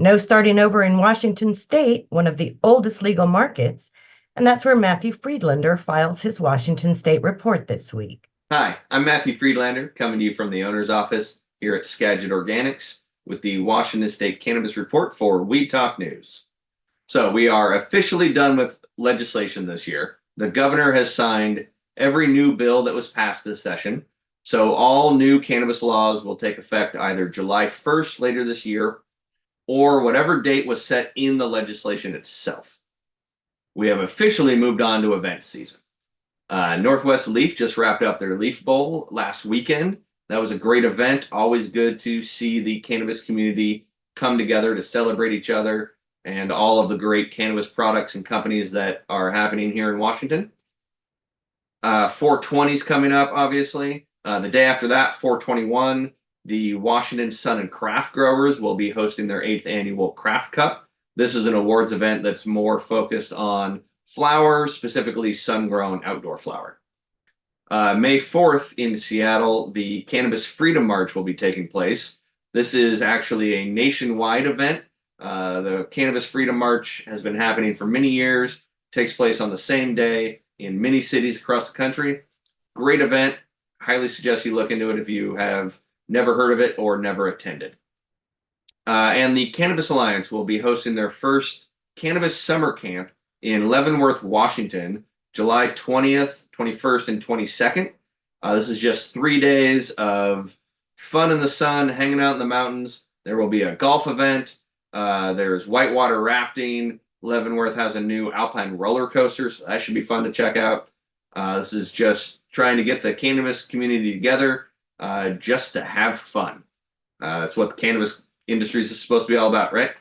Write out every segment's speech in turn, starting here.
No starting over in Washington state, one of the oldest legal markets, and that's where Matthew Friedlander files his Washington state report this week. Hi, I'm Matthew Friedlander, coming to you from the owner's office here at Skagit Organics with the Washington State Cannabis Report for Weed Talk News. So we are officially done with legislation this year. The governor has signed every new bill that was passed this session. So all new cannabis laws will take effect either July 1st later this year or whatever date was set in the legislation itself. We have officially moved on to event season. Northwest Leaf just wrapped up their Leaf Bowl last weekend. That was a great event. Always good to see the cannabis community come together to celebrate each other and all of the great cannabis products and companies that are happening here in Washington. 420 is coming up, obviously. The day after that, 421, the Washington Sun and Craft Growers will be hosting their 8th annual Craft Cup. This is an awards event that's more focused on flower, specifically sun-grown outdoor flower. May 4th in Seattle, the Cannabis Freedom March will be taking place. This is actually a nationwide event. The Cannabis Freedom March has been happening for many years, takes place on the same day in many cities across the country. Great event. Highly suggest you look into it if you have never heard of it or never attended. And the Cannabis Alliance will be hosting their first Cannabis Summer Camp in Leavenworth, Washington, July 20th, 21st, and 22nd. This is just 3 days of fun in the sun, hanging out in the mountains. There will be a golf event. There's whitewater rafting. Leavenworth has a new alpine roller coaster, so that should be fun to check out. This is just trying to get the cannabis community together just to have fun. That's what the cannabis industry is supposed to be all about, right?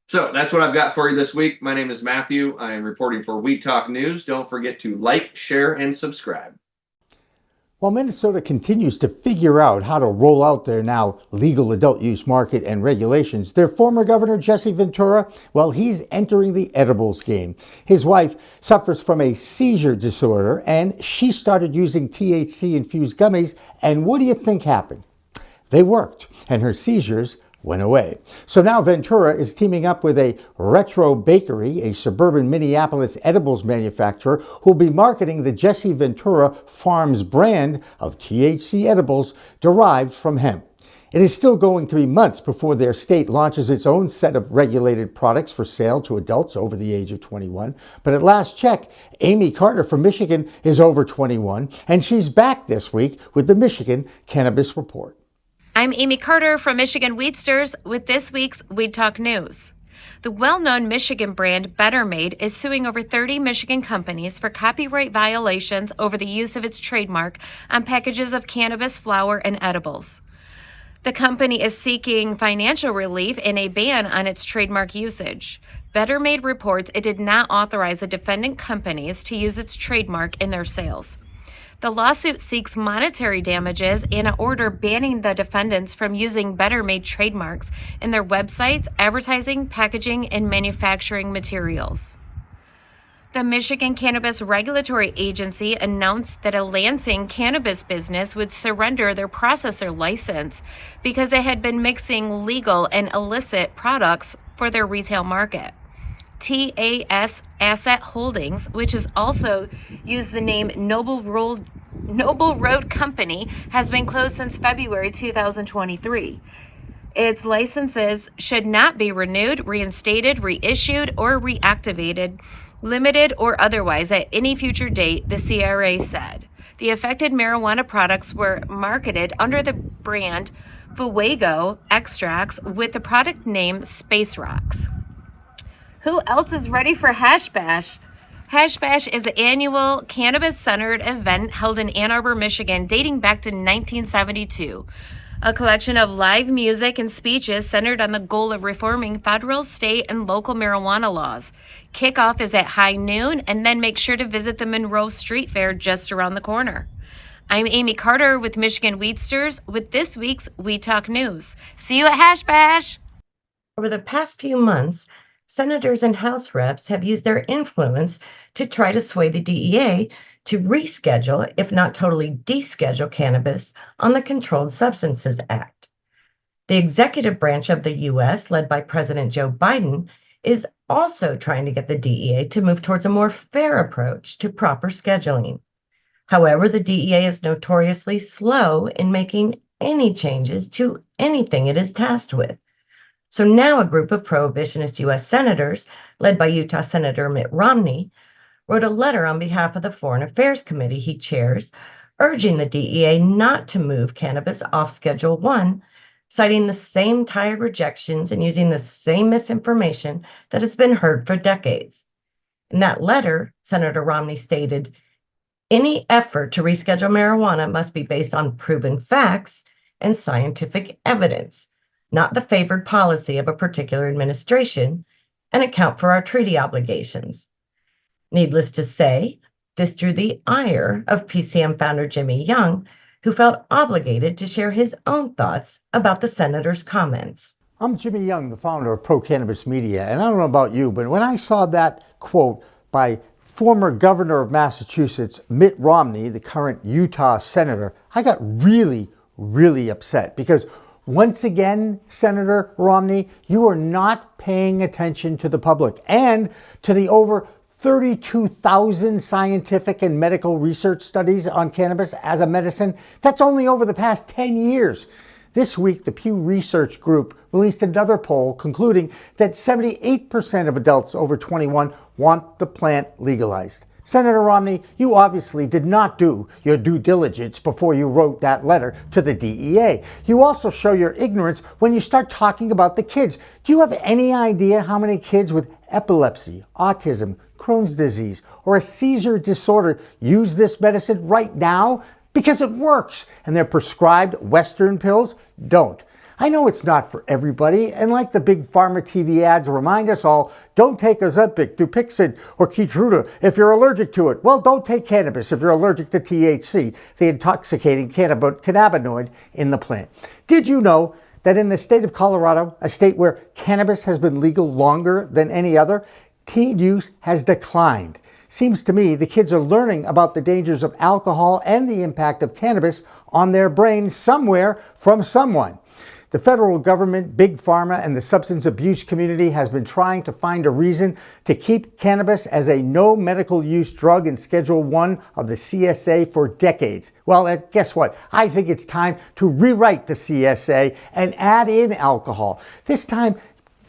So that's what I've got for you this week. My name is Matthew. I am reporting for Weed Talk News. Don't forget to like, share, and subscribe. While Minnesota continues to figure out how to roll out their now legal adult use market and regulations, their former governor, Jesse Ventura, well, he's entering the edibles game. His wife suffers from a seizure disorder, and she started using THC-infused gummies, and what do you think happened? They worked, and her seizures went away. So now Ventura is teaming up with a Retro Bakery, a suburban Minneapolis edibles manufacturer, who will be marketing the Jesse Ventura Farms brand of THC edibles derived from hemp. It is still going to be months before their state launches its own set of regulated products for sale to adults over the age of 21. But at last check, Amie Carter from Michigan is over 21, and she's back this week with the Michigan Cannabis Report. I'm Amie Carter from Michigan Weedsters with this week's Weed Talk News. The well-known Michigan brand Better Made is suing over 30 Michigan companies for copyright violations over the use of its trademark on packages of cannabis flower and edibles. The company is seeking financial relief and a ban on its trademark usage. Better Made reports it did not authorize the defendant companies to use its trademark in their sales. The lawsuit seeks monetary damages and an order banning the defendants from using Better Made trademarks in their websites, advertising, packaging, and manufacturing materials. The Michigan Cannabis Regulatory Agency announced that a Lansing cannabis business would surrender their processor license because it had been mixing legal and illicit products for their retail market. TAS Asset Holdings, which has also used the name Noble Road Company, has been closed since February 2023. Its licenses should not be renewed, reinstated, reissued, or reactivated, limited or otherwise at any future date, the CRA said. The affected marijuana products were marketed under the brand Fuego Extracts with the product name Space Rocks. Who else is ready for Hash Bash? Hash Bash is an annual cannabis-centered event held in Ann Arbor, Michigan, dating back to 1972. A collection of live music and speeches centered on the goal of reforming federal, state, and local marijuana laws. Kickoff is at high noon, and then make sure to visit the Monroe Street Fair just around the corner. I'm Amie Carter with Michigan Weedsters with this week's Weed Talk News. See you at Hash Bash! Over the past few months, senators and House reps have used their influence to try to sway the DEA to reschedule, if not totally deschedule, cannabis on the Controlled Substances Act. The executive branch of the U.S., led by President Joe Biden, is also trying to get the DEA to move towards a more fair approach to proper scheduling. However, the DEA is notoriously slow in making any changes to anything it is tasked with. So now a group of prohibitionist U.S. senators, led by Utah Senator Mitt Romney, wrote a letter on behalf of the Foreign Affairs Committee he chairs, urging the DEA not to move cannabis off Schedule 1, citing the same tired rejections and using the same misinformation that has been heard for decades. In that letter, Senator Romney stated, "Any effort to reschedule marijuana must be based on proven facts and scientific evidence, not the favored policy of a particular administration, and account for our treaty obligations." Needless to say, this drew the ire of PCM founder Jimmy Young, who felt obligated to share his own thoughts about the senator's comments. I'm Jimmy Young, the founder of Pro Cannabis Media, and I don't know about you, but when I saw that quote by former governor of Massachusetts, Mitt Romney, the current Utah senator, I got really upset because once again, Senator Romney, you are not paying attention to the public and to the over 32,000 scientific and medical research studies on cannabis as a medicine. That's only over the past 10 years. This week, the Pew Research Group released another poll concluding that 78% of adults over 21 want the plant legalized. Senator Romney, you obviously did not do your due diligence before you wrote that letter to the DEA. You also show your ignorance when you start talking about the kids. Do you have any idea how many kids with epilepsy, autism, Crohn's disease, or a seizure disorder use this medicine right now? Because it works, and their prescribed Western pills don't. I know it's not for everybody, and like the big pharma TV ads remind us all, don't take Ozempic, Dupixent, or Keytruda if you're allergic to it. Well, don't take cannabis if you're allergic to THC, the intoxicating cannabinoid in the plant. Did you know that in the state of Colorado, a state where cannabis has been legal longer than any other, teen use has declined? Seems to me the kids are learning about the dangers of alcohol and the impact of cannabis on their brain somewhere from someone. The federal government, Big Pharma, and the substance abuse community has been trying to find a reason to keep cannabis as a no medical use drug in Schedule 1 of the CSA for decades. Well, guess what? I think it's time to rewrite the CSA and add in alcohol. This time,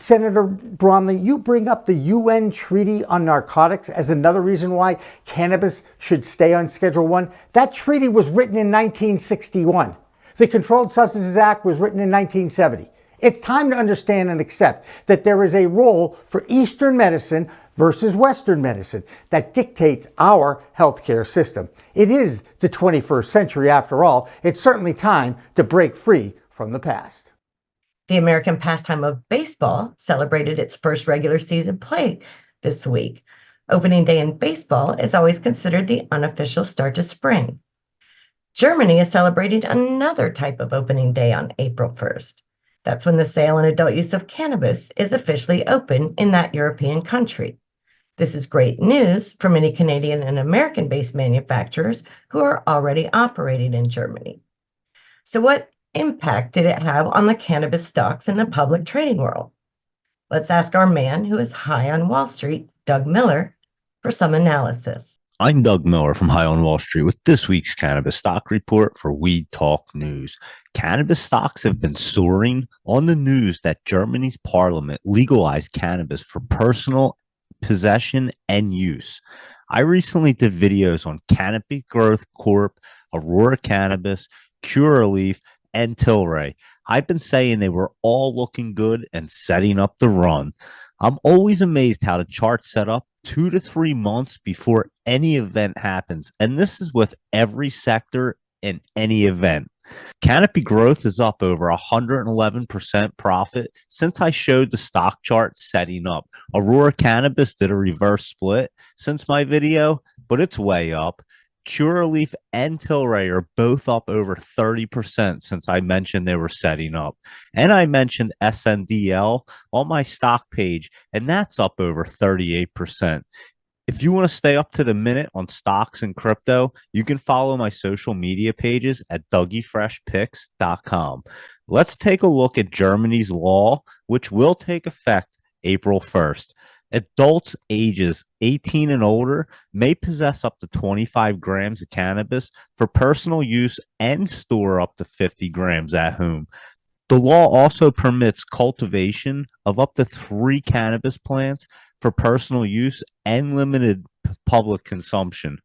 Senator Romney, you bring up the UN Treaty on Narcotics as another reason why cannabis should stay on Schedule 1. That treaty was written in 1961. The Controlled Substances Act was written in 1970. It's time to understand and accept that there is a role for Eastern medicine versus Western medicine that dictates our healthcare system. It is the 21st century after all. It's certainly time to break free from the past. The American pastime of baseball celebrated its first regular season play this week. Opening day in baseball is always considered the unofficial start to spring. Germany is celebrating another type of opening day on April 1st. That's when the sale and adult use of cannabis is officially open in that European country. This is great news for many Canadian and American-based manufacturers who are already operating in Germany. So what impact did it have on the cannabis stocks in the public trading world? Let's ask our man who is high on Wall Street, Doug Miller, for some analysis. I'm Doug Miller from High on Wall Street with this week's cannabis stock report for Weed Talk News. Cannabis stocks have been soaring on the news that Germany's parliament legalized cannabis for personal possession and use. I recently did videos on Canopy Growth Corp, Aurora Cannabis, Curaleaf, and Tilray. I've been saying they were all looking good and setting up the run. I'm always amazed how the chart's set up 2 to 3 months before any event happens. And this is with every sector in any event. Canopy Growth is up over 111% profit since I showed the stock chart setting up. Aurora Cannabis did a reverse split since my video, but it's way up. Curaleaf and Tilray are both up over 30% since I mentioned they were setting up. And I mentioned SNDL on my stock page, and that's up over 38%. If you want to stay up to the minute on stocks and crypto, you can follow my social media pages at DougieFreshPicks.com. Let's take a look at Germany's law, which will take effect April 1st. Adults ages 18 and older may possess up to 25 grams of cannabis for personal use and store up to 50 grams at home. The law also permits cultivation of up to 3 cannabis plants for personal use and limited public consumption.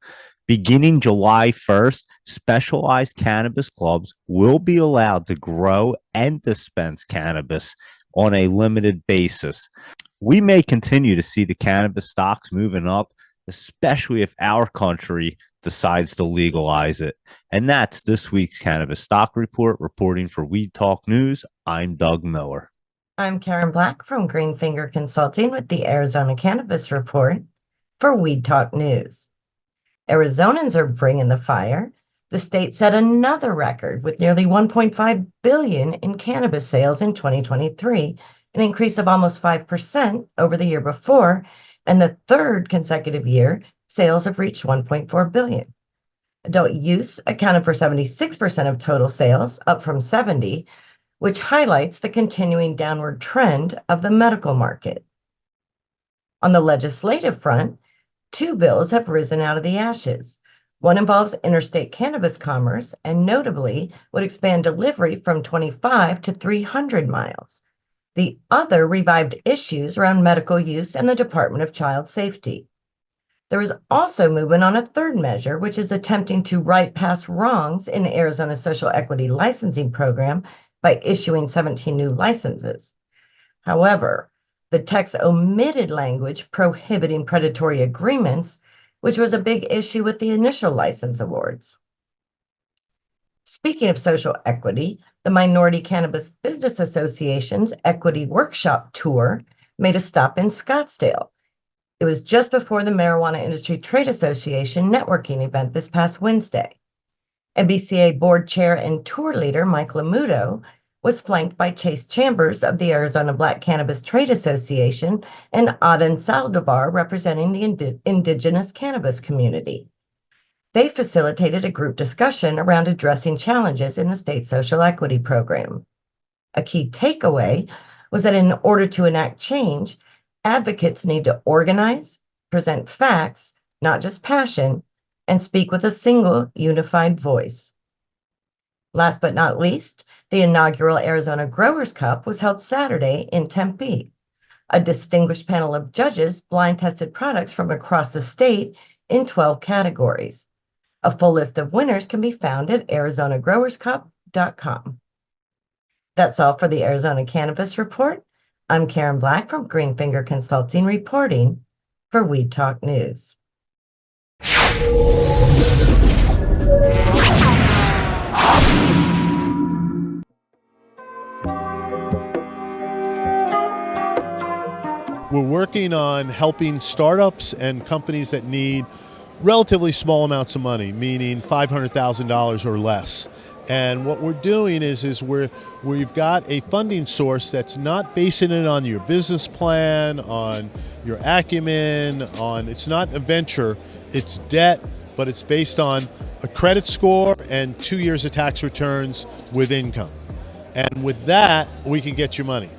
Beginning July 1st, specialized cannabis clubs will be allowed to grow and dispense cannabis on a limited basis. We may continue to see the cannabis stocks moving up, especially if our country decides to legalize it. And that's this week's Cannabis Stock Report. Reporting for Weed Talk News, I'm Doug Miller. I'm Karen Black from Greenfinger Consulting with the Arizona Cannabis Report for Weed Talk News. Arizonans are bringing the fire. The state set another record with nearly $1.5 billion in cannabis sales in 2023, an increase of almost 5% over the year before, and the third consecutive year sales have reached $1.4 billion. Adult use accounted for 76% of total sales, up from 70%, which highlights the continuing downward trend of the medical market. On the legislative front, 2 bills have risen out of the ashes. One involves interstate cannabis commerce and notably would expand delivery from 25 to 300 miles. The other revived issues around medical use and the Department of Child Safety. There is also movement on a third measure, which is attempting to right past wrongs in Arizona's social equity licensing program by issuing 17 new licenses. However, the text omitted language prohibiting predatory agreements, which was a big issue with the initial license awards. Speaking of social equity, the Minority Cannabis Business Association's Equity Workshop Tour made a stop in Scottsdale. It was just before the Marijuana Industry Trade Association networking event this past Wednesday. MBCA board chair and tour leader Mike Lamuto was flanked by Chase Chambers of the Arizona Black Cannabis Trade Association and Aden Saldivar representing the indigenous cannabis community. They facilitated a group discussion around addressing challenges in the state social equity program. A key takeaway was that in order to enact change, advocates need to organize, present facts, not just passion, and speak with a single unified voice. Last but not least, the inaugural Arizona Growers Cup was held Saturday in Tempe. A distinguished panel of judges blind tested products from across the state in 12 categories. A full list of winners can be found at arizonagrowerscup.com. That's all for the Arizona Cannabis Report. I'm Karen Black from Greenfinger Consulting reporting for Weed Talk News. We're working on helping startups and companies that need relatively small amounts of money, meaning $500,000 or less. And what we're doing is we've got a funding source that's not basing it on your business plan, on your acumen, it's not a venture, it's debt, but it's based on a credit score and 2 years of tax returns with income. And with that, we can get you money.